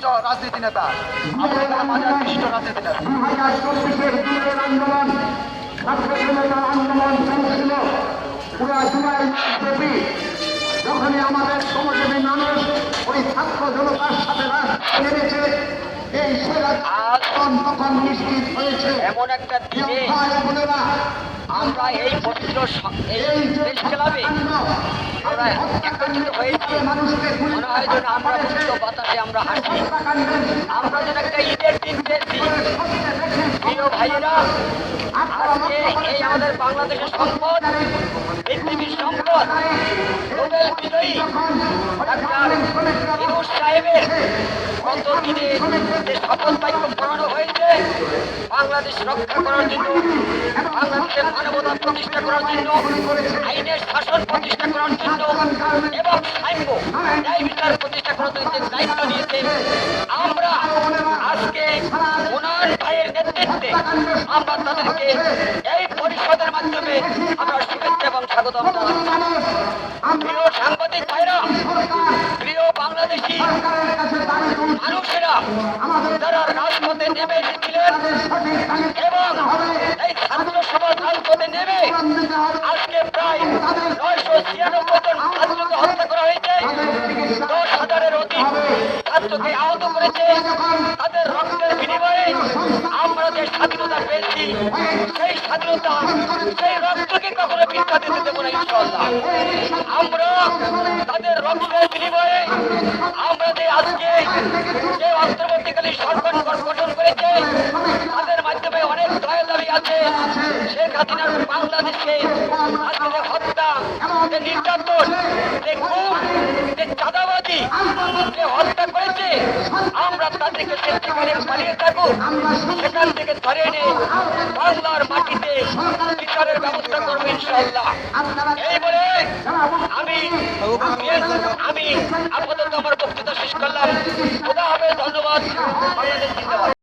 রাজনীতি নেতা বাজার বিশিষ্ট রাজনীতি নেতা। যখনই আমাদের শ্রমজীবী মানুষ ওই ছাত্র জনতার সাথে রাস্তায় নেমেছে, এই তখন নিশ্চিত হয়েছে এমন একটা দিনে আমরা এই পবিত্র দেশ ক্লাবে আমরা একত্রিত হয়েছি। মনে হয় যেন আমরা মুক্ত বাতাসে আমরা হাসি, আমরা যেন একটা ঈদের দিন পেয়েছি। প্রিয় ভাইয়েরা, আজকে এই আমাদের বাংলাদেশের সম্পদ, পৃথিবীর সম্পদ, নোবেল বিজয়ী ডাক্তার ইউনূস সাহেবের গত দিনে যে শপথ বাক্য পড়ানো হয়েছে, বাংলাদেশ রক্ষা করার জন্য, বাংলাদেশের মানবতা প্রতিষ্ঠা করার জন্য, আইনের শাসন প্রতিষ্ঠা করার জন্য এবং সাম্য ন্যায় বিচার প্রতিষ্ঠা করার জন্য যে দায়িত্ব নিয়েছে, আমরা আজকে উনার ভাইয়ের নেতৃত্বে আমরা তাদেরকে এই পরিষদের মাধ্যমে আমরা শুভেচ্ছা এবং স্বাগত জানাচ্ছি। প্রিয় সাংবাদিক ভাইরা, প্রিয় বাংলাদেশি মানুষেরা, যারা রাজপথে নেমে এসেছিলেন এবং এই ছাত্র সমাজ রাজপথে নেমে আজকে প্রায় 996 জন ছাত্রকে হত্যা করা হয়েছে, 10,000-এর অধিক ছাত্রকে আহত করেছে। তাদের রক্তের বিনিময়ে আমরা যে স্বাধীনতা পেয়েছি, সেই স্বাধীনতা, সেই রক্তকে কখনো ভিক্ষা দিতে দেবো না ইনশাআল্লাহ। আমরা তাদের রক্তের বিনিময়ে আমরা যে আজকে যে অন্তর্বর্তীকালীন সরকার গঠন করেছে, তাদের মাধ্যমে অনেক দয়া দাবি আছে। শেখ হাসিনার বাংলাদেশে আজকে যে হত্যা, যে নির্যাতন, যে খুন, যে চাঁদাবাজি, যে হত্যা করেছে, আমরা তাদেরকে যেখানে পালিয়ে থাকুক সেখান থেকে ধরে এনে বাংলার মাটিতে বিচারের ব্যবস্থা করবো ইনশাআল্লাহ। এই বলে আমি আপাতত আমার বক্তৃতা শেষ করলাম। খোদা হাফেজ, ধন্যবাদ।